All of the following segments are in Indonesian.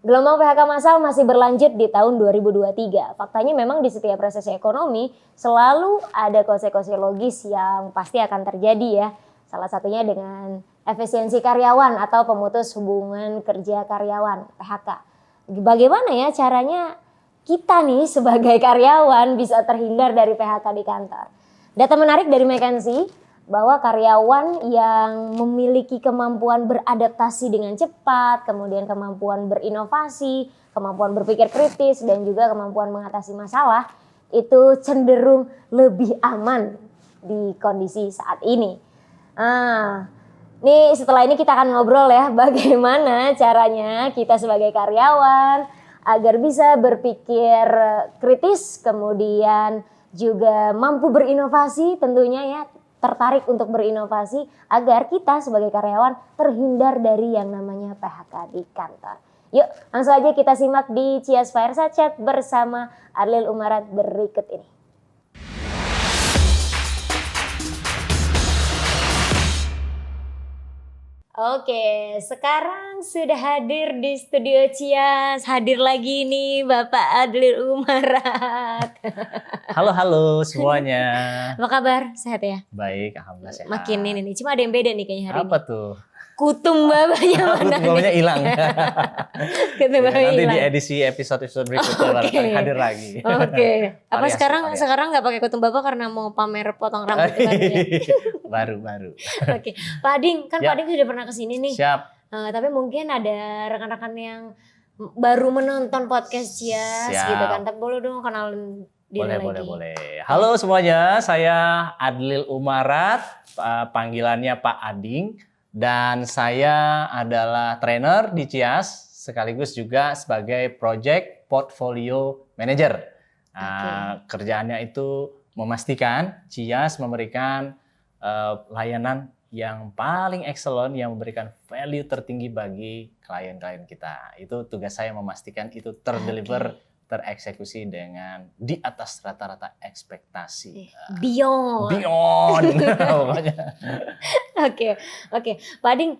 Gelombang PHK massal masih berlanjut di tahun 2023. Faktanya memang di setiap resesi ekonomi selalu ada konsekuensi logis yang pasti akan terjadi ya. Salah satunya dengan efisiensi karyawan atau pemutus hubungan kerja karyawan (PHK). Bagaimana ya caranya kita nih sebagai karyawan bisa terhindar dari PHK di kantor? Data menarik dari McKinsey bahwa karyawan yang memiliki kemampuan beradaptasi dengan cepat, kemudian kemampuan berinovasi, kemampuan berpikir kritis, dan juga kemampuan mengatasi masalah itu cenderung lebih aman di kondisi saat ini. Nih setelah ini kita akan ngobrol ya bagaimana caranya kita sebagai karyawan agar bisa berpikir kritis, kemudian juga mampu berinovasi tentunya ya, tertarik untuk berinovasi agar kita sebagai karyawan terhindar dari yang namanya PHK di kantor. Yuk langsung aja kita simak di Cias Fireside Chat bersama Adlil Umarat berikut ini. Oke, sekarang sudah hadir di studio Cias. Hadir lagi nih Bapak Adlil Umarat. Halo semuanya. Apa kabar? Sehat ya? Baik, alhamdulillah sehat. Makin ini nih, cuma ada yang beda nih kayaknya hari ini. Apa tuh? Kutum babanya mana? Kutum babanya hilang. Kutum babanya nanti hilang. di edisi episode berikutnya baru hadir lagi. Oke. Apa sekarang nggak pakai kutum baba karena mau pamer potong rambut baru ya? baru. Oke. Pak Ading, kan Pak Ading sudah pernah kesini nih. Siap. Tapi mungkin ada rekan-rekan yang baru menonton podcast Cias gitu kan. Tapi boleh dong kenalin diri lagi. Boleh. Halo semuanya, saya Adlil Umarat, panggilannya Pak Ading. Dan saya adalah trainer di Cias, sekaligus juga sebagai Project Portfolio Manager. Kerjaannya itu memastikan Cias memberikan layanan yang paling excellent, yang memberikan value tertinggi bagi klien-klien kita. Itu tugas saya memastikan itu terdeliver, tereksekusi dengan di atas rata-rata ekspektasi. Beyond. Oke. Pak Ading,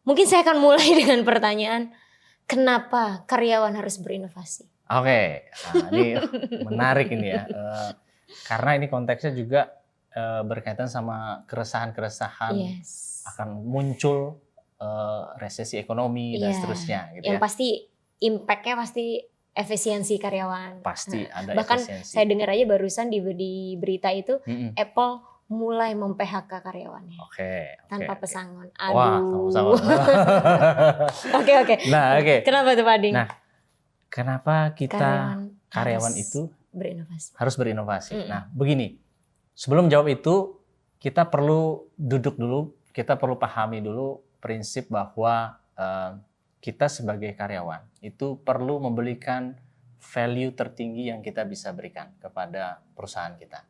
mungkin saya akan mulai dengan pertanyaan, kenapa karyawan harus berinovasi? Oke, ini menarik ini ya. Karena ini konteksnya juga berkaitan sama keresahan-keresahan akan muncul resesi ekonomi dan seterusnya. Gitu yang ya. pasti impact-nya pasti efisiensi karyawan. Pasti ada bahkan efisiensi. Saya dengar aja barusan di berita itu Apple mulai mem-PHK karyawannya. Tanpa pesangon. Aduh. Wah, sama-sama. Oke. Nah, Kenapa tuh Pak Ading? Nah, kenapa kita karyawan itu harus berinovasi? Nah, begini. Sebelum jawab itu, kita perlu duduk dulu, kita perlu pahami dulu prinsip bahwa kita sebagai karyawan itu perlu memberikan value tertinggi yang kita bisa berikan kepada perusahaan kita.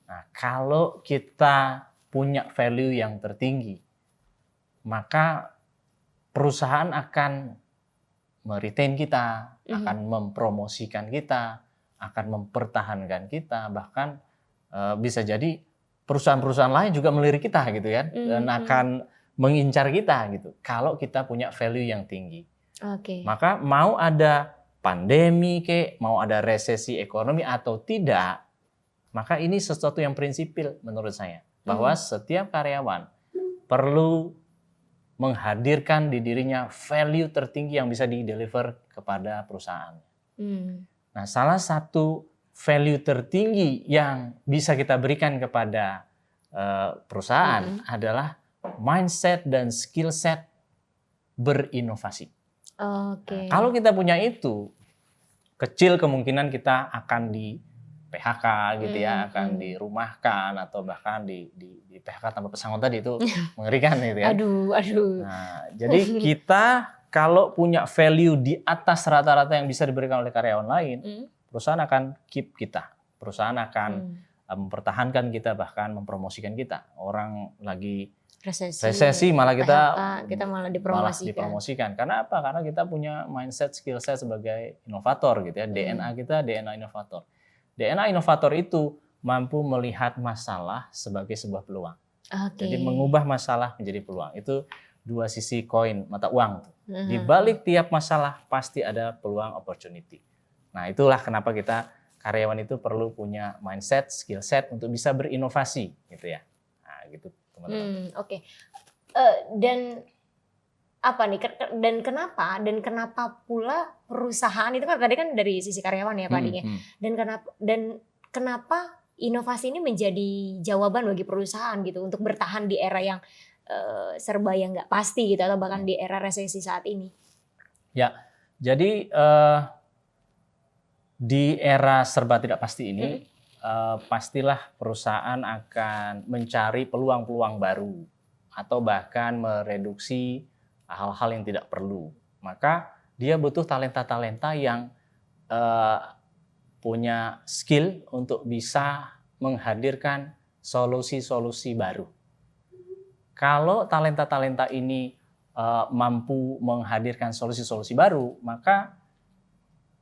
Nah, kalau kita punya value yang tertinggi, maka perusahaan akan meretain kita, akan mempromosikan kita, akan mempertahankan kita, bahkan bisa jadi perusahaan-perusahaan lain juga melirik kita gitu kan, dan akan mengincar kita gitu. Kalau kita punya value yang tinggi, maka mau ada pandemi mau ada resesi ekonomi atau tidak, maka ini sesuatu yang prinsipil menurut saya, bahwa setiap karyawan perlu menghadirkan di dirinya value tertinggi yang bisa di-deliver kepada perusahaan. Nah, salah satu value tertinggi yang bisa kita berikan kepada perusahaan adalah mindset dan skill set berinovasi. Nah, kalau kita punya itu, kecil kemungkinan kita akan di PHK gitu ya, akan dirumahkan atau bahkan di PHK tanpa pesangon tadi itu mengerikan gitu ya. Aduh. Nah, jadi kita kalau punya value di atas rata-rata yang bisa diberikan oleh karyawan lain, perusahaan akan keep kita. Perusahaan akan mempertahankan kita, bahkan mempromosikan kita. Orang lagi resesi malah kita malah dipromosikan. Karena apa? Karena kita punya mindset, skill set sebagai inovator gitu ya. DNA kita DNA inovator. DNA inovator itu mampu melihat masalah sebagai sebuah peluang. Jadi mengubah masalah menjadi peluang. Itu dua sisi koin mata uang. Di balik tiap masalah pasti ada peluang opportunity. Nah, itulah kenapa kita karyawan itu perlu punya mindset, skill set untuk bisa berinovasi gitu ya. Nah, gitu teman-teman. Oke. Dan apa nih dan kenapa pula perusahaan itu kan tadi kan dari sisi karyawan ya Pak Ding ya. Dan kenapa inovasi ini menjadi jawaban bagi perusahaan gitu untuk bertahan di era yang serba yang nggak pasti gitu atau bahkan di era resesi saat ini. Ya, jadi di era serba tidak pasti ini pastilah perusahaan akan mencari peluang-peluang baru atau bahkan mereduksi hal-hal yang tidak perlu. Maka dia butuh talenta-talenta yang punya skill untuk bisa menghadirkan solusi-solusi baru. Kalau talenta-talenta ini mampu menghadirkan solusi-solusi baru, maka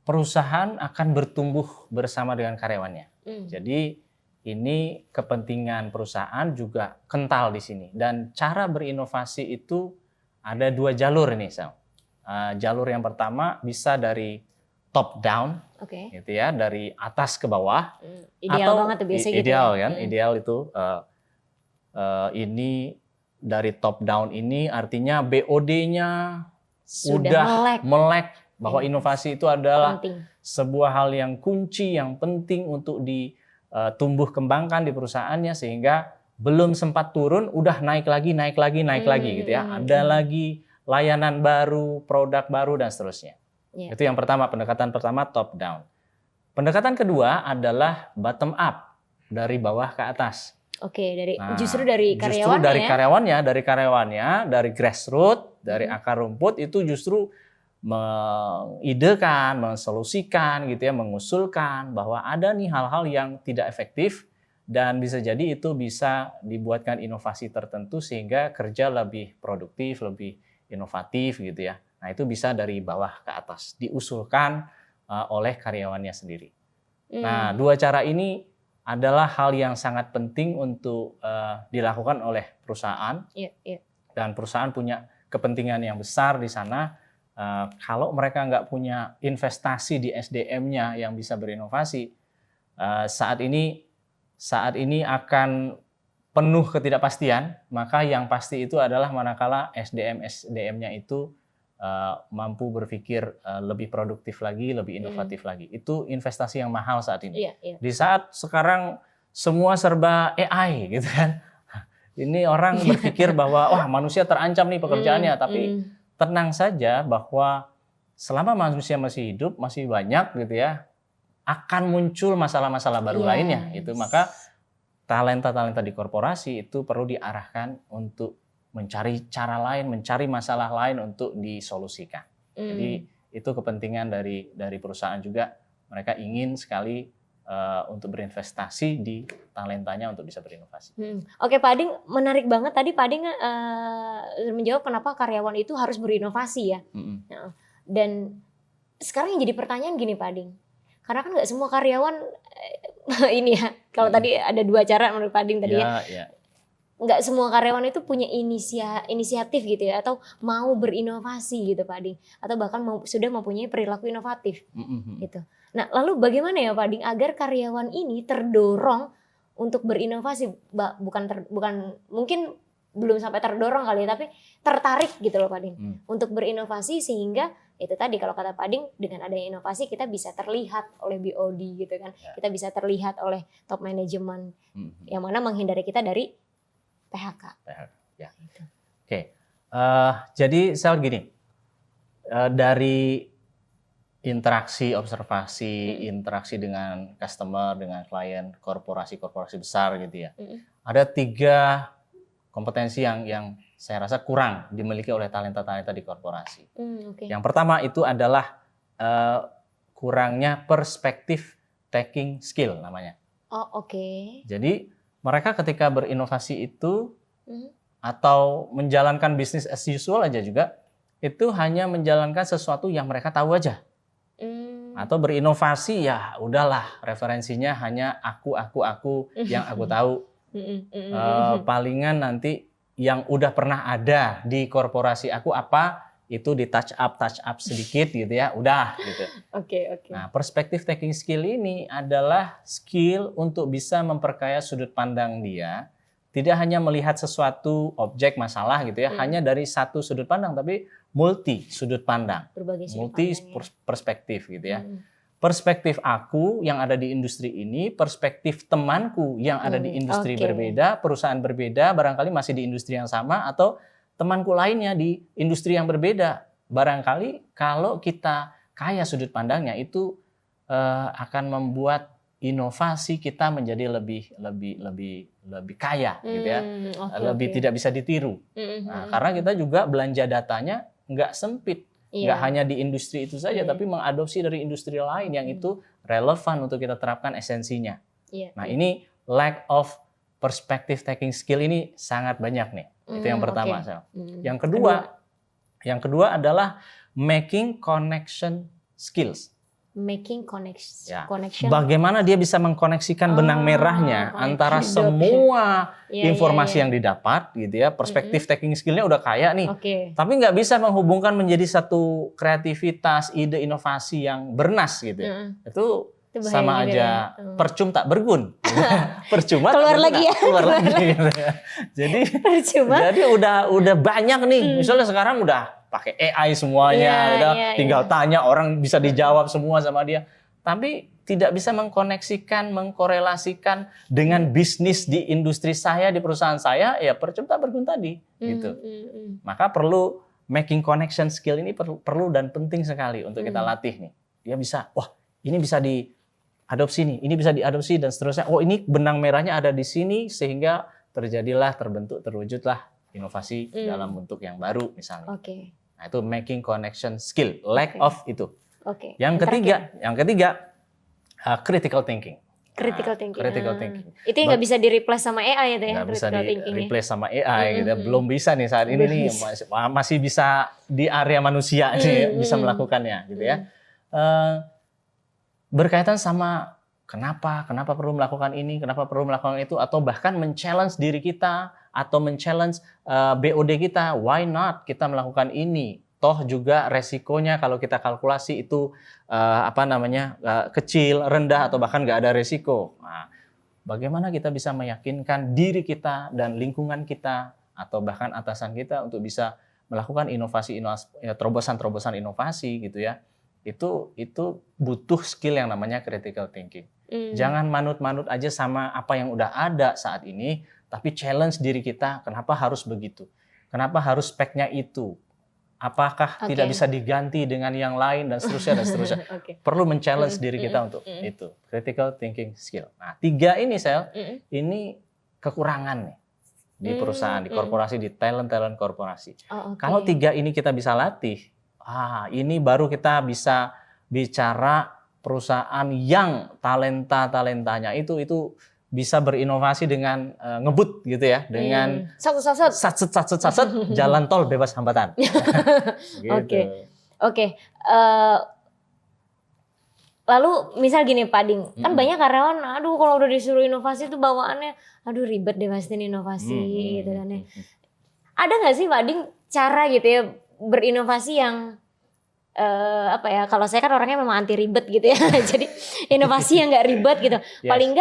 perusahaan akan bertumbuh bersama dengan karyawannya. Jadi ini kepentingan perusahaan juga kental di sini. Dan cara berinovasi itu ada dua jalur ini, Sal. Jalur yang pertama bisa dari top down, gitu ya, dari atas ke bawah. Ideal atau banget tuh biasanya gitu. Ideal kan, ideal itu ini dari top down ini artinya BOD-nya sudah melek bahwa inovasi itu adalah sebuah hal yang kunci, yang penting untuk ditumbuh kembangkan di perusahaannya sehingga belum sempat turun udah naik lagi gitu ya. Ada lagi layanan baru, produk baru dan seterusnya. Itu yang pertama, pendekatan pertama top down. Pendekatan kedua adalah bottom up, dari bawah ke atas. Justru dari karyawannya. Dari karyawannya, dari grassroots, dari akar rumput itu justru mengidekan, mensolusikan gitu ya, mengusulkan bahwa ada nih hal-hal yang tidak efektif dan bisa jadi itu bisa dibuatkan inovasi tertentu sehingga kerja lebih produktif, lebih inovatif gitu ya. Nah, itu bisa dari bawah ke atas, diusulkan oleh karyawannya sendiri. Nah, dua cara ini adalah hal yang sangat penting untuk dilakukan oleh perusahaan. Dan perusahaan punya kepentingan yang besar di sana. Kalau mereka nggak punya investasi di SDM-nya yang bisa berinovasi, saat ini akan penuh ketidakpastian. Maka yang pasti itu adalah manakala SDM-nya itu mampu berpikir lebih produktif lagi, lebih inovatif lagi. Itu investasi yang mahal saat ini. Di saat sekarang semua serba AI gitu kan. Ini orang berpikir bahwa wah manusia terancam nih pekerjaannya, tapi tenang saja bahwa selama manusia masih hidup, masih banyak gitu ya, akan muncul masalah-masalah baru lainnya. Itu maka talenta-talenta di korporasi itu perlu diarahkan untuk mencari cara lain, mencari masalah lain untuk disolusikan. Jadi itu kepentingan dari perusahaan juga. Mereka ingin sekali untuk berinvestasi di talentanya untuk bisa berinovasi. Oke Pak Ading, menarik banget tadi Pak Ading menjawab kenapa karyawan itu harus berinovasi ya. Dan sekarang yang jadi pertanyaan gini Pak Ading, karena kan nggak semua karyawan ini ya. Kalau tadi ada dua cara menurut Pak Ading tadi ya. Nggak semua karyawan itu punya inisiatif gitu ya, atau mau berinovasi gitu Pak Ading, atau bahkan sudah mempunyai perilaku inovatif gitu. Nah lalu bagaimana ya Pak Ading agar karyawan ini terdorong untuk berinovasi, bukan mungkin belum sampai terdorong kali ya, tapi tertarik gitu loh Pak Ading untuk berinovasi sehingga itu tadi kalau kata Pak Ading dengan adanya inovasi kita bisa terlihat oleh BOD gitu kan, kita bisa terlihat oleh top manajemen yang mana menghindari kita dari PHK. Ya. Oke. Jadi saya gini, dari interaksi, observasi, interaksi dengan customer, dengan klien, korporasi-korporasi besar gitu ya. Ada 3 kompetensi yang saya rasa kurang dimiliki oleh talenta-talenta di korporasi. Yang pertama itu adalah kurangnya perspektif taking skill namanya. Jadi mereka ketika berinovasi itu atau menjalankan bisnis as usual aja juga, itu hanya menjalankan sesuatu yang mereka tahu aja. Atau berinovasi ya udahlah, referensinya hanya aku yang aku tahu. Palingan nanti yang udah pernah ada di korporasi aku apa, itu di touch up sedikit gitu ya, udah gitu. Oke. Nah, perspective taking skill ini adalah skill untuk bisa memperkaya sudut pandang dia, tidak hanya melihat sesuatu objek masalah gitu ya, hanya dari satu sudut pandang, tapi multi sudut pandang, multi perspektif gitu ya. Perspektif aku yang ada di industri ini, perspektif temanku yang ada di industri berbeda, perusahaan berbeda, barangkali masih di industri yang sama, atau temanku lainnya di industri yang berbeda. Barangkali kalau kita kaya sudut pandangnya, itu akan membuat inovasi kita menjadi lebih kaya, gitu ya, lebih tidak bisa ditiru. Nah, karena kita juga belanja datanya nggak sempit. Nggak hanya di industri itu saja, tapi mengadopsi dari industri lain yang itu relevan untuk kita terapkan esensinya. Nah, ini lack of perspective taking skill ini sangat banyak nih. Itu yang pertama. Yang kedua adalah making connection skills. Making connection. Bagaimana dia bisa mengkoneksikan benang merahnya antara semua informasi yang didapat, gitu ya. Perspektif taking skillnya udah kaya nih, tapi nggak bisa menghubungkan menjadi satu kreativitas, ide inovasi yang bernas, gitu ya. Itu sama aja percum tak bergun. Percuma keluar lagi ya. Gitu ya. Jadi udah banyak nih. Misalnya sekarang udah pakai AI semuanya, tinggal tanya orang bisa dijawab semua sama dia. Tapi tidak bisa mengkoneksikan, mengkorelasikan dengan bisnis di industri saya, di perusahaan saya, ya percuma tak bergun tadi. Gitu. Maka perlu making connection skill ini perlu dan penting sekali untuk kita latih nih. Dia bisa, wah ini bisa diadopsi nih, ini bisa diadopsi dan seterusnya. Oh ini benang merahnya ada di sini sehingga terwujudlah inovasi dalam bentuk yang baru misalnya. Nah, itu making connection skill, lack of itu. Yang ketiga critical thinking. Critical thinking. Itu yang nggak bisa di-replace sama AI ya, nggak bisa di-replace sama AI gitu. Belum bisa nih saat ini nih, masih bisa di area manusia nih bisa melakukannya gitu ya. Berkaitan sama kenapa perlu melakukan ini, kenapa perlu melakukan itu, atau bahkan men-challenge diri kita atau men-challenge BOD kita, why not kita melakukan ini? Toh juga resikonya kalau kita kalkulasi itu kecil, rendah, atau bahkan nggak ada resiko. Nah, bagaimana kita bisa meyakinkan diri kita dan lingkungan kita atau bahkan atasan kita untuk bisa melakukan terobosan inovasi gitu ya? Itu butuh skill yang namanya critical thinking. Jangan manut-manut aja sama apa yang udah ada saat ini, tapi challenge diri kita, kenapa harus begitu? Kenapa harus speknya itu? Apakah tidak bisa diganti dengan yang lain dan seterusnya. Perlu men-challenge diri kita untuk itu. Critical thinking skill. Nah, 3 ini ini kekurangan nih di perusahaan, di korporasi, di talent korporasi. Kalau 3 ini kita bisa latih, ini baru kita bisa bicara perusahaan yang talentanya itu bisa berinovasi dengan ngebut gitu ya, dengan satset jalan tol bebas hambatan. Gitu. Oke. Lalu misal gini Pak Ding, kan banyak karyawan, aduh kalau udah disuruh inovasi tuh bawaannya, aduh ribet deh pasti inovasi gitu kan ya. Ada nggak sih Pak Ding cara gitu ya berinovasi yang kalau saya kan orangnya memang anti ribet gitu ya. Jadi inovasi yang nggak ribet gitu. Paling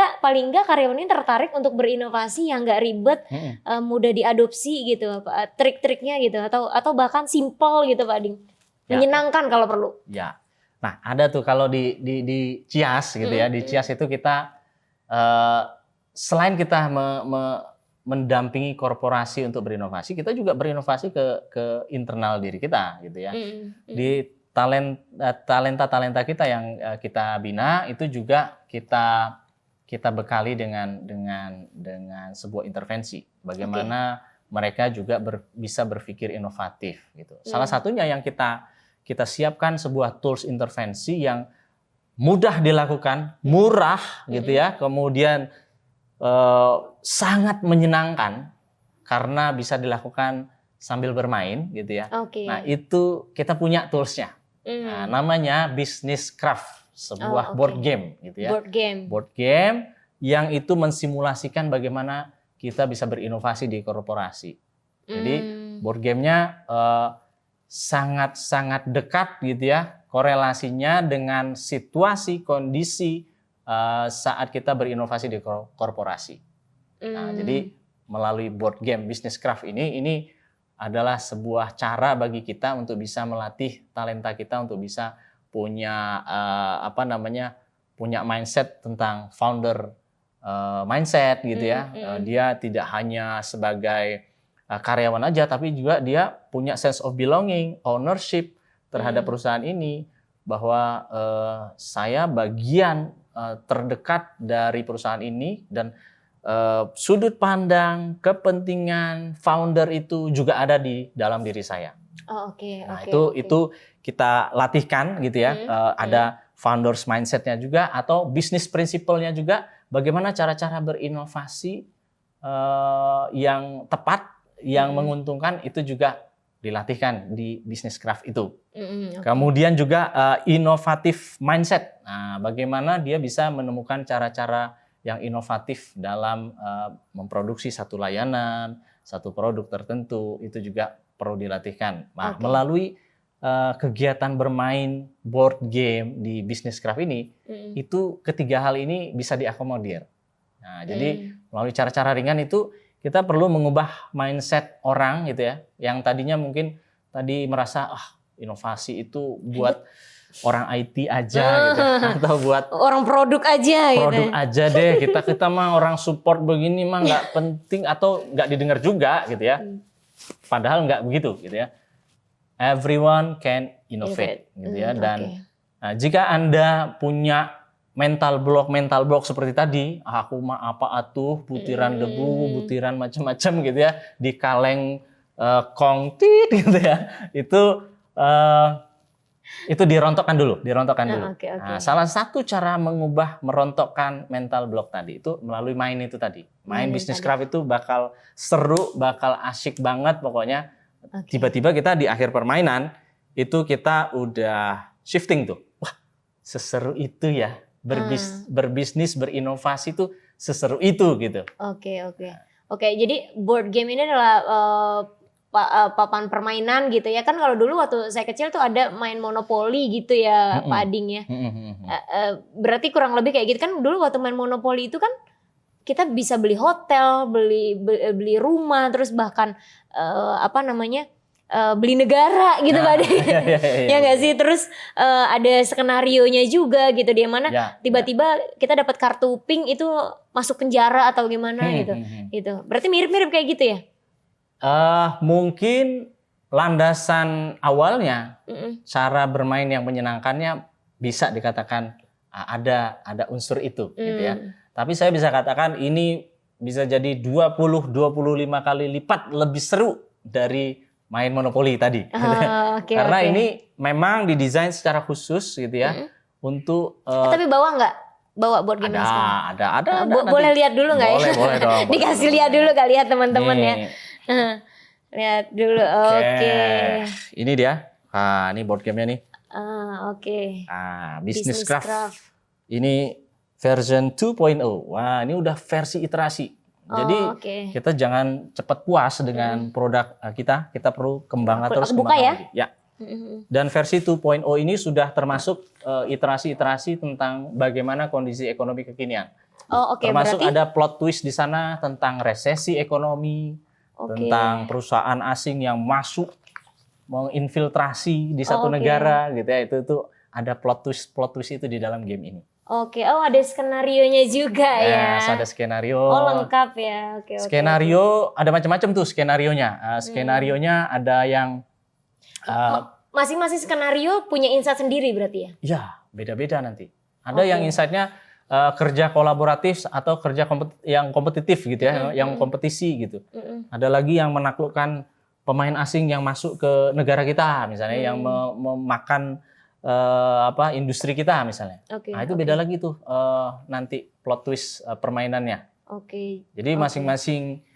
nggak karyawan ini tertarik untuk berinovasi yang nggak ribet, mudah diadopsi gitu, trik-triknya gitu, atau bahkan simple gitu Pak Ding, menyenangkan kalau perlu. Ya, nah ada tuh kalau di CIAS gitu ya, di CIAS itu kita selain kita mendampingi korporasi untuk berinovasi, kita juga berinovasi ke internal diri kita gitu ya. Di talenta kita yang kita bina itu juga kita bekali dengan sebuah intervensi. Bagaimana mereka juga bisa berpikir inovatif gitu. Salah satunya yang kita siapkan sebuah tools intervensi yang mudah dilakukan, murah gitu ya, kemudian sangat menyenangkan karena bisa dilakukan sambil bermain gitu ya. Nah itu kita punya toolsnya. Nah, namanya Business Craft, sebuah board game gitu ya. Board game yang itu mensimulasikan bagaimana kita bisa berinovasi di korporasi. Jadi board gamenya sangat-sangat dekat gitu ya korelasinya dengan situasi kondisi saat kita berinovasi di korporasi. Nah, jadi melalui board game Business Craft ini adalah sebuah cara bagi kita untuk bisa melatih talenta kita untuk bisa punya punya mindset tentang founder mindset gitu ya. Dia tidak hanya sebagai karyawan aja, tapi juga dia punya sense of belonging, ownership terhadap perusahaan ini, bahwa saya bagian terdekat dari perusahaan ini dan sudut pandang, kepentingan founder itu juga ada di dalam diri saya. Itu kita latihkan gitu ya. Ada founders mindset-nya juga atau bisnis principle-nya juga. Bagaimana cara-cara berinovasi yang tepat, yang menguntungkan itu juga dilatihkan di Business Craft itu. Kemudian juga inovatif mindset. Nah, bagaimana dia bisa menemukan cara-cara yang inovatif dalam memproduksi satu layanan, satu produk tertentu, itu juga perlu dilatihkan. Nah, melalui kegiatan bermain board game di Business Craft ini, itu ketiga hal ini bisa diakomodir. Nah, jadi melalui cara-cara ringan itu kita perlu mengubah mindset orang gitu ya, yang tadinya mungkin tadi merasa inovasi itu buat orang IT aja gitu atau buat orang produk aja deh, kita mah orang support begini mah nggak penting atau nggak didengar juga gitu ya. Padahal nggak begitu gitu ya. Everyone can innovate gitu ya. Dan jika Anda punya mental block seperti tadi, aku mah apa atuh, butiran debu, butiran macam-macam gitu ya, di kaleng kongtit gitu ya, itu dirontokkan dulu. Nah, salah satu cara merontokkan mental block tadi itu melalui main itu tadi. Main Business Craft itu bakal seru, bakal asyik banget pokoknya. Tiba-tiba kita di akhir permainan itu kita udah shifting tuh. Wah, seseru itu ya. Berbisnis, berinovasi tuh seseru itu gitu. Oke, jadi board game ini adalah papan permainan gitu ya. Kan kalau dulu waktu saya kecil tuh ada main monopoli gitu ya, Pak Ading ya. Berarti kurang lebih kayak gitu kan. Dulu waktu main monopoli itu kan kita bisa beli hotel, beli rumah, terus bahkan beli negara gitu Pak Ading. Ya nggak sih? Terus ada skenarionya juga gitu, di mana tiba-tiba kita dapat kartu pink itu masuk penjara atau gimana gitu. Berarti mirip-mirip kayak gitu ya? Mungkin landasan awalnya cara bermain yang menyenangkannya bisa dikatakan ada unsur itu gitu ya. Tapi saya bisa katakan ini bisa jadi 20-25 kali lipat lebih seru dari main monopoli tadi. Karena ini memang didesain secara khusus gitu ya untuk tapi bawa board game ada. Boleh lihat dulu nggak ya? Boleh dong. Dikasih lihat dulu kali ya teman-teman ya. Lihat dulu. Oke. Ini dia. Ini board game-nya nih. Business Craft. Ini version 2.0. Wah, ini udah versi iterasi. Jadi kita jangan cepat puas dengan produk kita perlu kembangkan terus. Buka ya? Lagi. Ya. Dan versi 2.0 ini sudah termasuk iterasi-iterasi tentang bagaimana kondisi ekonomi kekinian. Termasuk berarti ada plot twist di sana tentang resesi ekonomi, tentang perusahaan asing yang masuk menginfiltrasi di satu negara gitu ya. Itu ada plot twist itu di dalam game ini. Ada skenarionya juga ya. Ada skenario. Lengkap ya. Skenario ada macam-macam tuh skenarionya. Skenarionya ada yang masing-masing skenario punya insight sendiri berarti ya? Ya, beda-beda nanti. Ada yang insight-nya kerja kolaboratif atau kerja yang kompetitif gitu ya, yang kompetisi gitu. Ada lagi yang menaklukkan pemain asing yang masuk ke negara kita misalnya, yang memakan industri kita misalnya. Nah, itu beda lagi tuh nanti plot twist permainannya. Jadi masing-masing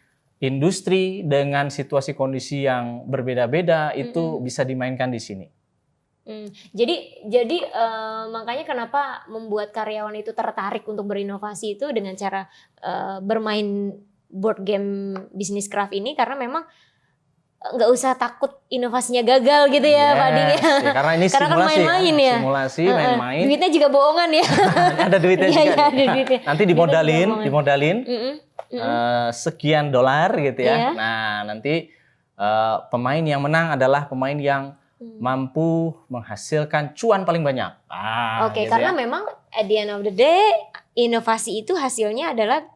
industri dengan situasi kondisi yang berbeda-beda itu bisa dimainkan di sini. Jadi makanya kenapa membuat karyawan itu tertarik untuk berinovasi itu dengan cara bermain board game Business Craft ini, karena memang nggak usah takut inovasinya gagal gitu ya Pak Ading ya. Karena ini karena simulasi, kan main-main ya. Simulasi, main-main. Duitnya juga bohongan ya. Ada duitnya juga. Iya, ada duitnya. Nanti dimodalin sekian dolar gitu ya. Nah nanti pemain yang menang adalah pemain yang mampu menghasilkan cuan paling banyak. Oke, gitu karena ya. memang at the end of the day inovasi itu hasilnya adalah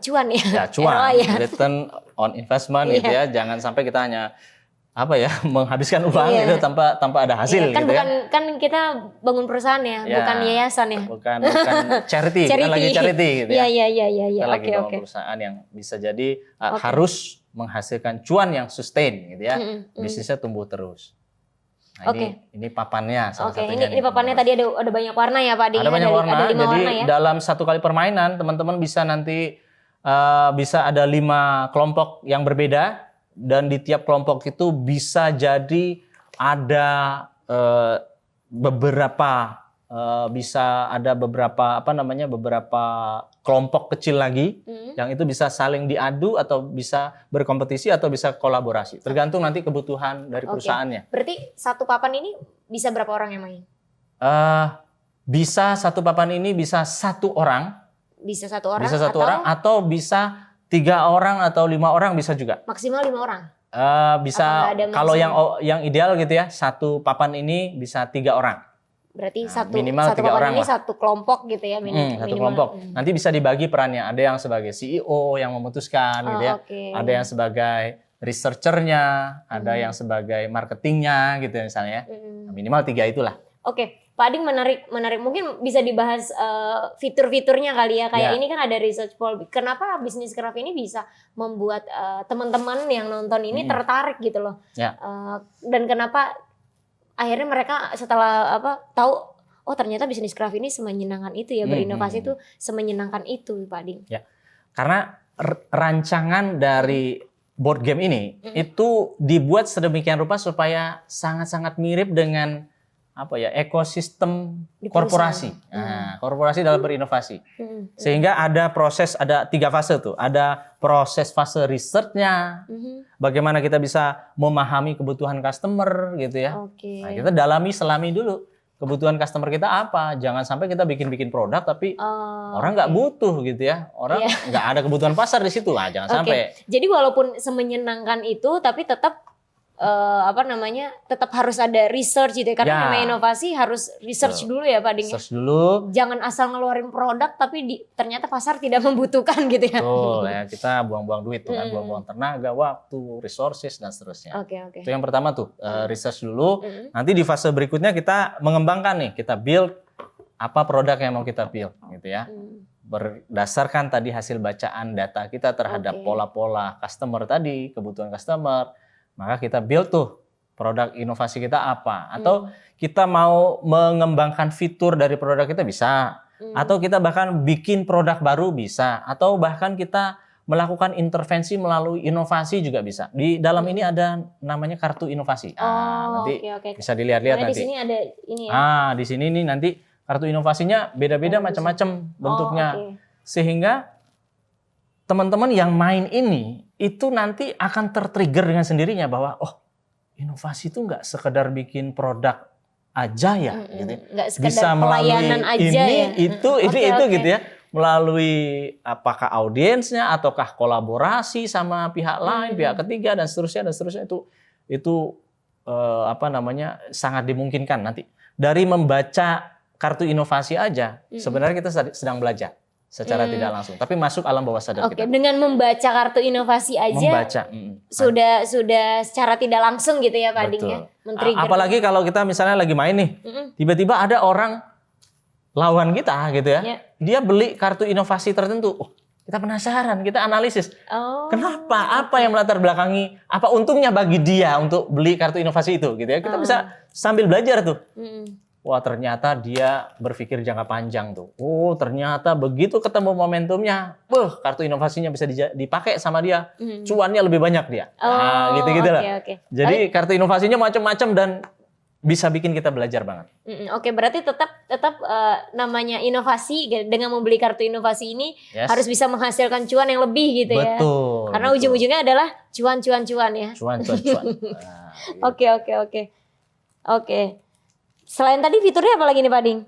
cuan ya. Ya, cuan, ROI ya. return on investment gitu ya. Jangan sampai kita hanya menghabiskan uang gitu tanpa ada hasil kan gitu bukan ya. kan kita bangun perusahaan ya, bukan yayasan ya. Bukan charity, bukan lagi charity gitu ya. Iya. Kita lagi bangun perusahaan yang bisa jadi harus menghasilkan cuan yang sustain gitu ya. Bisnisnya tumbuh terus. Nah, ini papannya salah satunya. Ini papannya tadi ada banyak warna ya Pak Ading. Ada banyak warna. Ada 5 jadi warna ya. dalam satu kali permainan teman-teman bisa nanti bisa ada 5 kelompok yang berbeda. Dan di tiap kelompok itu bisa jadi ada beberapa beberapa kelompok kecil lagi yang itu bisa saling diadu atau bisa berkompetisi atau bisa kolaborasi. Tergantung nanti kebutuhan dari perusahaannya. Berarti satu papan ini bisa berapa orang yang main? Bisa satu papan ini bisa 1 orang. Bisa 1 orang. Bisa 1 orang atau bisa 3 orang atau 5 orang bisa juga. Maksimal 5 orang. Bisa kalau yang ideal gitu ya, satu papan ini bisa 3 orang. Berarti minimal 3 orang ini lah. satu kelompok gitu ya minimal. Satu kelompok. Nanti bisa dibagi perannya. Ada yang sebagai CEO yang memutuskan gitu ya. Ada yang sebagai researchernya, ada yang sebagai marketingnya gitu ya misalnya. Minimal 3 itulah. Oke. Pak Ading menarik. Mungkin bisa dibahas fitur-fiturnya kali ya. Kayak ini kan ada research poll. Kenapa Business Craft ini bisa membuat teman-teman yang nonton ini tertarik gitu loh. Dan kenapa akhirnya mereka setelah tahu ternyata Business Craft ini semenyenangkan itu ya. Berinovasi itu semenyenangkan itu Pak Ading. Ya. Karena rancangan dari board game ini itu dibuat sedemikian rupa supaya sangat-sangat mirip dengan ekosistem korporasi. Nah, korporasi dalam berinovasi. Sehingga ada 3 fase tuh. Ada fase research-nya. Bagaimana kita bisa memahami kebutuhan customer gitu ya. Nah, kita selami dulu kebutuhan customer kita apa. Jangan sampai kita bikin produk tapi orang nggak butuh gitu ya. Orang nggak ada kebutuhan pasar di situ. Nah, jangan sampai. Jadi walaupun semenyenangkan itu tapi tetap tetap harus ada research gitu ya. Karena namanya inovasi harus research dulu ya Pak Ding. Research dulu. Jangan asal ngeluarin produk tapi ternyata pasar tidak membutuhkan gitu ya. Betul ya, kita buang-buang duit tuh kan, buang-buang tenaga, waktu, resources dan seterusnya. Oke. Itu yang pertama tuh, research dulu. Nanti di fase berikutnya kita mengembangkan nih, kita build apa produk yang mau kita build gitu ya. Berdasarkan tadi hasil bacaan data kita terhadap pola-pola customer tadi, kebutuhan customer. Maka kita build tuh produk inovasi kita apa. Atau kita mau mengembangkan fitur dari produk kita bisa. Atau kita bahkan bikin produk baru bisa. Atau bahkan kita melakukan intervensi melalui inovasi juga bisa. Di dalam ini ada namanya kartu inovasi. Nanti bisa dilihat-lihat nanti. Di sini ada ini ya. Di sini nih nanti kartu inovasinya beda-beda macam-macam bentuknya. Sehingga teman-teman yang main ini itu nanti akan tertrigger dengan sendirinya bahwa inovasi itu nggak sekedar bikin produk aja ya, gitu. Bisa melalui ini itu gitu ya, melalui apakah audiensnya ataukah kolaborasi sama pihak lain, pihak ketiga dan seterusnya itu sangat dimungkinkan nanti. Dari membaca kartu inovasi aja sebenarnya kita sedang belajar. Secara tidak langsung, tapi masuk alam bawah sadar kita. Dengan membaca kartu inovasi aja, sudah secara tidak langsung gitu ya Pak Ding ya. Apalagi kalau kita misalnya lagi main nih, tiba-tiba ada orang lawan kita gitu ya, dia beli kartu inovasi tertentu. Kita penasaran, kita analisis. Kenapa? Apa yang melatar belakangi? Apa untungnya bagi dia untuk beli kartu inovasi itu gitu ya? Kita bisa sambil belajar tuh. Wah ternyata dia berpikir jangka panjang tuh. Ternyata begitu ketemu momentumnya, kartu inovasinya bisa dipakai sama dia, cuannya lebih banyak dia. Gitu lah. Jadi kartu inovasinya macam-macam dan bisa bikin kita belajar banget. Oke, berarti tetap namanya inovasi dengan membeli kartu inovasi ini harus bisa menghasilkan cuan yang lebih gitu ya. Betul. Karena ujung-ujungnya adalah cuan ya. Cuan. Nah, Oke. Selain tadi fiturnya apa lagi nih Pak Ding?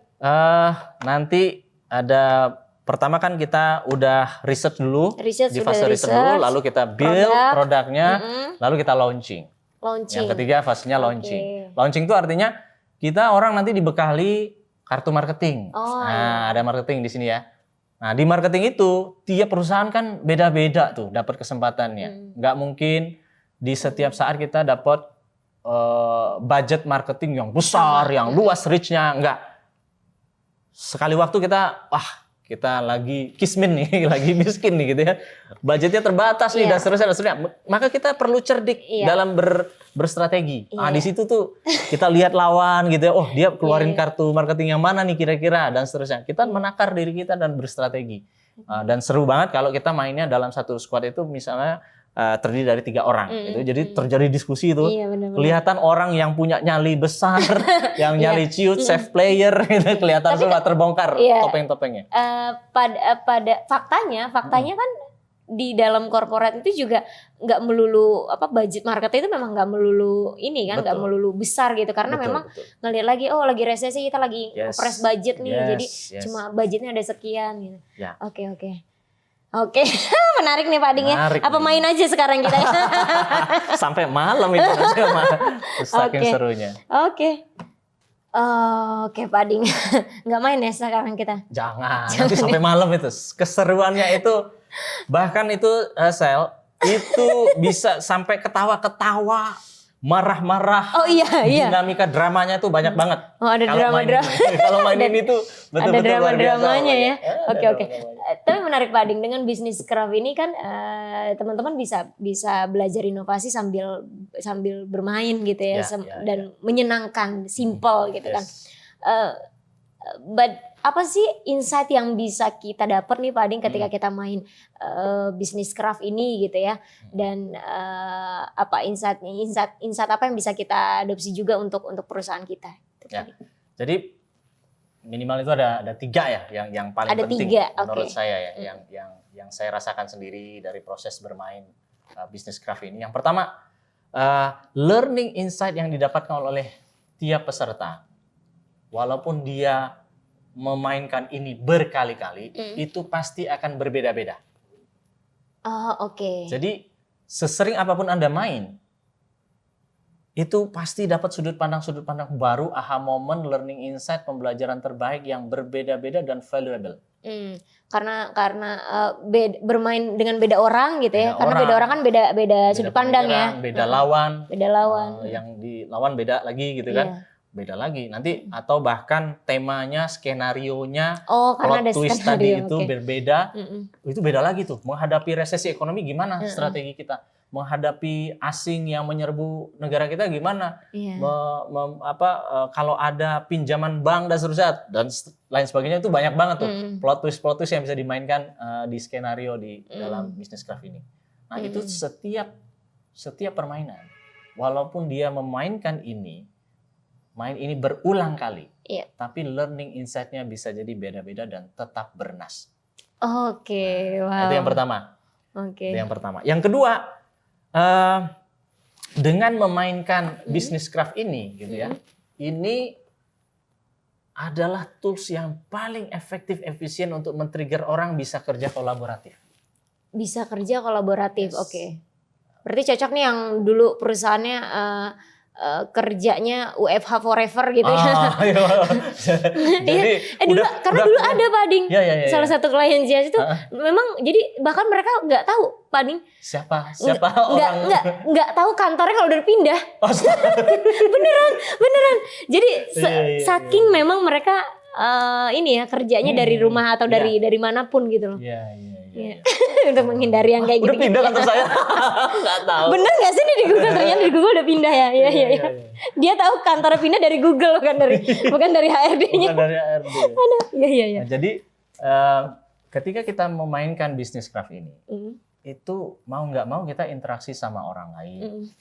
Nanti ada pertama kan kita udah riset dulu, di fase riset dulu, lalu kita build produknya, lalu kita launching. Yang ketiga fasenya launching. Launching itu artinya kita orang nanti dibekali kartu marketing. Nah, ada marketing di sini ya. Nah, di marketing itu tiap perusahaan kan beda-beda tuh dapat kesempatannya. Nggak mungkin di setiap saat kita dapat budget marketing yang besar, yang luas reach-nya, enggak. Sekali waktu kita lagi kismin nih, lagi miskin nih gitu ya. Budgetnya terbatas nih dan seterusnya. Maka kita perlu cerdik dalam berstrategi. Di situ tuh kita lihat lawan gitu ya. Oh, dia keluarin kartu marketing yang mana nih kira-kira dan seterusnya. Kita menakar diri kita dan berstrategi. Dan seru banget kalau kita mainnya dalam satu squad itu misalnya terdiri dari 3 orang gitu. Jadi terjadi diskusi itu. Kelihatan orang yang punya nyali besar, yang nyali ciut, safe player gitu, kelihatan semua terbongkar topeng-topengnya. Pada faktanya kan di dalam korporat itu juga nggak melulu budget marketing itu memang nggak melulu ini kan, nggak melulu besar gitu karena memang ngelihat lagi lagi resesi kita lagi press budget nih, jadi cuma budgetnya ada sekian gitu. Oke, menarik nih Pak Ding ya. Apa main aja sekarang kita? Sampai malam itu saking serunya. Oke Pak Ding, nggak main ya sekarang kita? Jangan nanti sampai malam itu. Keseruannya itu bahkan itu Sel itu bisa sampai ketawa-ketawa, marah-marah. Dinamika dramanya tuh banyak banget. Ada drama. Kalau main ini tuh betul-betul luar biasa. Ada drama-dramanya ya. Oke. Tapi menarik Pak Ding, dengan bisnis craft ini kan teman-teman bisa belajar inovasi sambil bermain gitu ya, dan menyenangkan, simple gitu kan. But apa sih insight yang bisa kita dapat nih Pak Ding ketika kita main bisnis craft ini gitu ya, dan apa insight apa yang bisa kita adopsi juga untuk perusahaan kita? Jadi minimal itu ada 3 ya yang paling penting menurut saya ya, yang saya rasakan sendiri dari proses bermain bisnis craft ini. Yang pertama, learning insight yang didapatkan oleh tiap peserta, walaupun dia memainkan ini berkali-kali, itu pasti akan berbeda-beda. Jadi sesering apapun Anda main, itu pasti dapat sudut pandang baru, aha moment, learning insight, pembelajaran terbaik yang berbeda-beda dan valuable. Karena bermain dengan beda orang gitu ya. Karena beda orang kan beda sudut pandang ya. Beda lawan. Yang di lawan beda lagi gitu kan. Beda lagi nanti, atau bahkan temanya, skenarionya, plot twist tadi itu berbeda. Itu beda lagi tuh. Menghadapi resesi ekonomi gimana strategi kita? Menghadapi asing yang menyerbu negara kita gimana? Kalau ada pinjaman bank dan seterusnya dan lain sebagainya, itu banyak banget tuh plot twist yang bisa dimainkan di skenario di dalam bisnis craft ini. Nah, itu setiap permainan, walaupun dia memainkan main ini berulang kali, tapi learning insight-nya bisa jadi beda-beda dan tetap bernas. Wow. Itu yang pertama. Itu yang pertama. Yang kedua, dengan memainkan bisnis craft ini, gitu ya, ini adalah tools yang paling efektif, efisien untuk men-trigger orang bisa kerja kolaboratif. Oke. Berarti cocok nih yang dulu perusahaannya kerjanya WFH forever gitu ya. Jadi dulu ada Pak Ding. Salah satu klien Zias itu memang, jadi bahkan mereka nggak tahu Pak Ding. Siapa orang? Nggak tahu kantornya kalau udah pindah. Beneran. Jadi saking memang mereka kerjanya dari rumah atau dari manapun gitu loh. Untuk menghindari yang kayak gitu. Udah pindah kantor saya. Nggak tahu. Bener nggak sih, di Google ternyata di Google udah pindah ya. Iya. Dia tahu kantornya pindah dari Google, bukan dari HRD-nya. Bukan dari HRD. Iya. Nah, jadi ketika kita memainkan bisnis craft ini, itu mau nggak mau kita interaksi sama orang lain.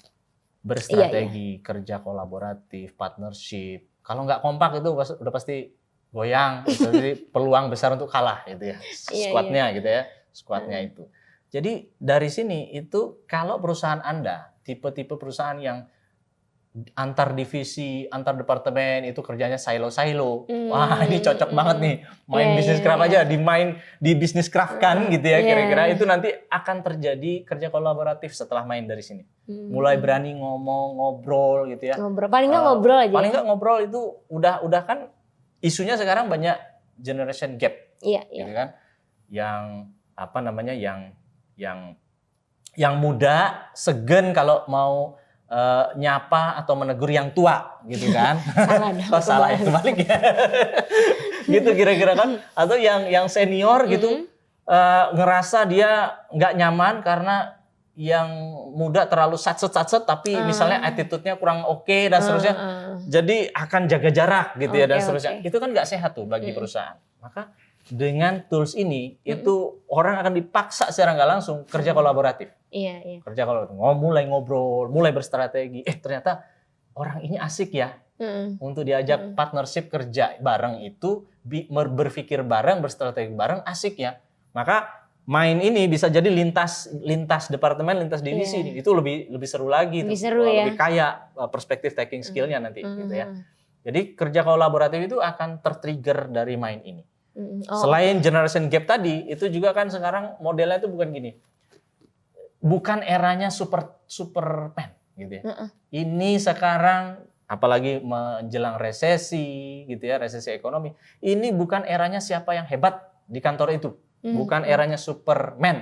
berstrategi, kerja kolaboratif, partnership. Kalau nggak kompak itu udah pasti goyang, jadi peluang besar untuk kalah gitu ya, squadnya gitu ya, squadnya itu. Jadi dari sini itu kalau perusahaan Anda tipe-tipe perusahaan yang antar divisi, antar departemen itu kerjanya silo-silo. Wah, ini cocok banget nih. Main bisnis craft aja, di bisnis craft kan gitu ya kira-kira. Itu nanti akan terjadi kerja kolaboratif setelah main dari sini. Mulai berani ngomong, ngobrol gitu ya. Paling nggak ngobrol aja. Paling nggak ngobrol itu udah kan isunya sekarang banyak generation gap. Gitu kan. Yang apa namanya yang muda segan kalau mau nyapa atau menegur yang tua gitu kan. Salah dong. Oh, salah ya, kebalik ya. Gitu kira-kira kan. Atau yang senior gitu ngerasa dia nggak nyaman karena yang muda terlalu satset tapi misalnya attitude-nya kurang oke dan seterusnya. Jadi akan jaga jarak gitu ya dan seterusnya. Itu kan nggak sehat tuh bagi perusahaan. Maka dengan tools ini itu orang akan dipaksa secara nggak langsung kerja kolaboratif. Kerja kolaboratif, mulai ngobrol, mulai berstrategi. Ternyata orang ini asik ya untuk diajak partnership kerja bareng itu berpikir bareng, berstrategi bareng asik ya. Maka main ini bisa jadi lintas departemen, lintas divisi nih. Itu lebih seru lagi, lebih seru ya. Lebih kaya perspektif taking skill-nya nanti gitu ya. Jadi kerja kolaboratif itu akan tertrigger dari main ini. Selain generation gap tadi, itu juga kan sekarang modelnya itu bukan gini. Bukan eranya Superman gitu ya. Ini sekarang apalagi menjelang resesi gitu ya, resesi ekonomi. Ini bukan eranya siapa yang hebat di kantor itu. Bukan eranya Superman.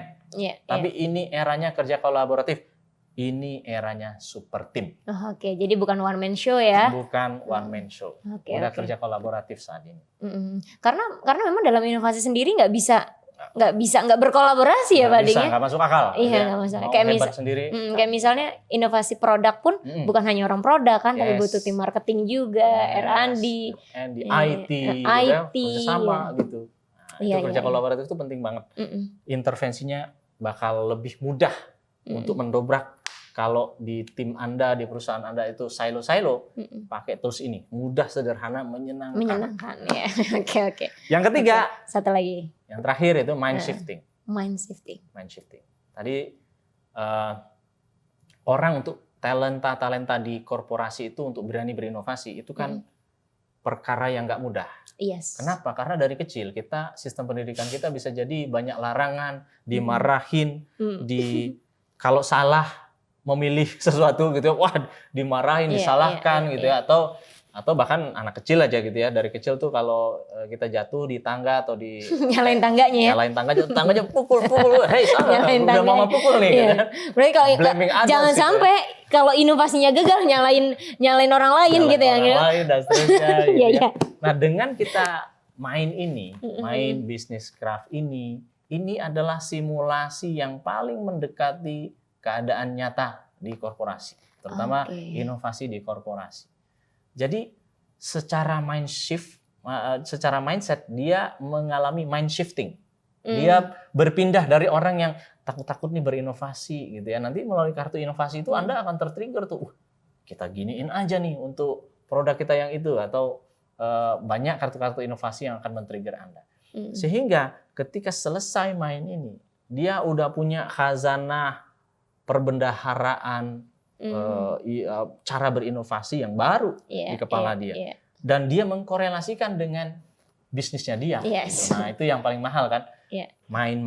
Tapi ini eranya kerja kolaboratif. Ini eranya super team. Oke, jadi bukan one man show ya? Bukan one man show. Udah kerja kolaboratif saat ini. Karena memang dalam inovasi sendiri nggak berkolaborasi ya Pak Ding. Nggak masuk akal. Iya, nggak masuk. Kayak misalnya inovasi produk pun bukan hanya orang produk kan, tapi butuh tim marketing juga, R&D, IT, sama gitu. Itu kerja kolaboratif itu penting banget. Intervensinya bakal lebih mudah untuk mendobrak. Kalau di tim Anda, di perusahaan Anda itu silo-silo, pakai tools ini. Mudah, sederhana, menyenangkan ya. Oke. Yang ketiga. Satu lagi. Yang terakhir itu mind shifting. Mind shifting. Tadi orang untuk talenta di korporasi itu untuk berani berinovasi, itu kan perkara yang nggak mudah. Kenapa? Karena dari kecil sistem pendidikan kita bisa jadi banyak larangan, dimarahin, kalau salah memilih sesuatu gitu, wah dimarahin, disalahkan gitu ya, atau bahkan anak kecil aja gitu ya, dari kecil tuh kalau kita jatuh di tangga atau di nyalain tangganya, tangganya pukul, hei salah, udah mama pukul nih. Gitu. Berarti kalau jangan sampai kalau inovasinya gagal nyalain orang lain gitu ya. Orang lain dan seterusnya. Gitu ya. Nah dengan kita main bisnis craft ini adalah simulasi yang paling mendekati keadaan nyata di korporasi, terutama inovasi di korporasi. Jadi secara mindset dia mengalami mind shifting. Dia berpindah dari orang yang takut-takut nih berinovasi gitu ya. Nanti melalui kartu inovasi itu Anda akan tertrigger tuh. Kita giniin aja nih untuk produk kita yang itu, atau banyak kartu-kartu inovasi yang akan men-trigger Anda. Sehingga ketika selesai main ini, dia udah punya khazanah perbendaharaan, cara berinovasi yang baru di kepala dia. Dan dia mengkorelasikan dengan bisnisnya dia. Gitu. Nah itu yang paling mahal kan. Main,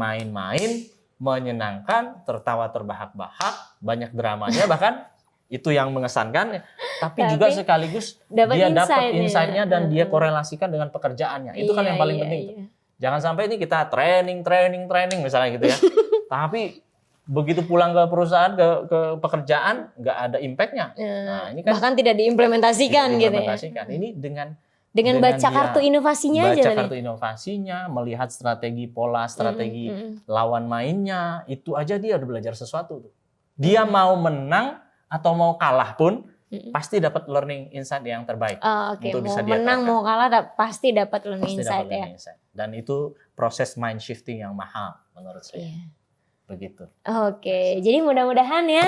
menyenangkan, tertawa terbahak-bahak, banyak dramanya bahkan itu yang mengesankan. Tapi juga sekaligus dia dapat insight-nya dan dia korelasikan dengan pekerjaannya. Itu kan yang paling penting. Jangan sampai ini kita training misalnya gitu ya. Tapi begitu pulang ke perusahaan, ke pekerjaan, nggak ada impact-nya. Nah, ini kan bahkan tidak diimplementasikan gitu ya. Ini dengan baca kartu inovasinya aja. Baca kartu inovasinya, melihat strategi lawan mainnya, itu aja dia udah belajar sesuatu tuh. Dia mau menang atau mau kalah pun pasti dapat learning insight yang terbaik. Untuk bisa dia menang mau kalah pasti dapat learning insight ya. Dan itu proses mind shifting yang mahal menurut saya. begitu. Oke, jadi mudah-mudahan ya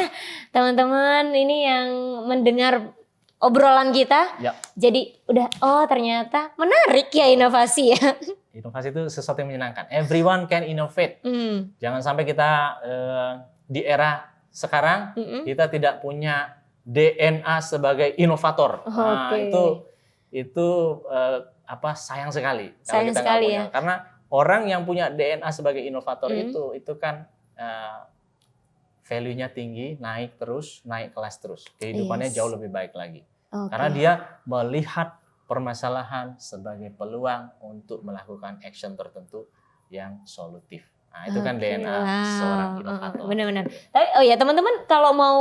teman-teman ini yang mendengar obrolan kita, jadi udah ternyata menarik ya inovasi ya. Inovasi itu sesuatu yang menyenangkan. Everyone can innovate. Jangan sampai kita di era sekarang kita tidak punya DNA sebagai inovator. Nah, itu sayang sekali. Sayang sekali ya. Karena orang yang punya DNA sebagai inovator itu kan value-nya tinggi, naik kelas terus. Kehidupannya jauh lebih baik lagi. Karena dia melihat permasalahan sebagai peluang untuk melakukan action tertentu yang solutif. Nah, itu kan DNA seorang inovator. Benar-benar. Tapi teman-teman kalau mau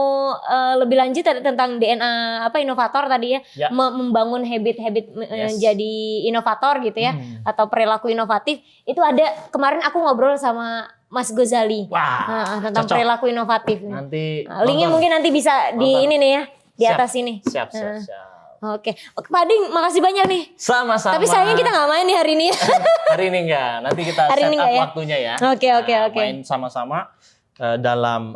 lebih lanjut tentang DNA inovator tadi ya, membangun habit-habit jadi inovator gitu ya, atau perilaku inovatif, itu ada kemarin aku ngobrol sama Mas Gozali tentang perilaku inovatif. Nanti linknya mungkin nanti bisa di ini nih ya, di atas ini. Siap. Oke, Pak Ading, makasih banyak nih. Sama-sama. Tapi sayangnya kita nggak main nih hari ini. Hari ini enggak. Nanti kita set up waktunya ya. Oke. Main sama-sama dalam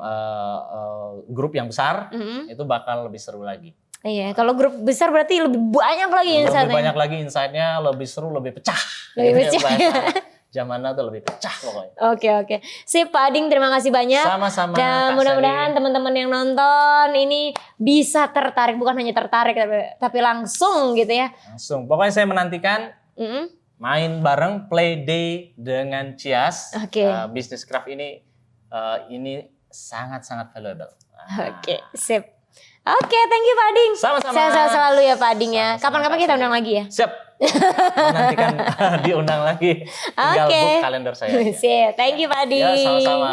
grup yang besar, itu bakal lebih seru lagi. Iya, kalau grup besar berarti lebih banyak lagi insight-nya. Lebih banyak lagi insight-nya, lebih seru, lebih pecah. Lebih pecah. Zaman now tuh lebih pecah pokoknya. Oke. Sip, Pak Ading, terima kasih banyak. Sama-sama. Dan mudah-mudahan teman-teman yang nonton ini bisa tertarik, bukan hanya tertarik tapi langsung gitu ya. Langsung. Pokoknya saya menantikan main bareng Play Day dengan Cias. Business Craft ini sangat-sangat valuable. Oke, sip. Oke, thank you Pak Ading. Sama-sama. Sehat selalu ya Pak Ading ya. Kapan-kapan kita undang lagi ya. Siap. Menantikan diundang lagi. Tinggal book kalender saya. Sip. Thank you Pak Ading. Ya, sama-sama.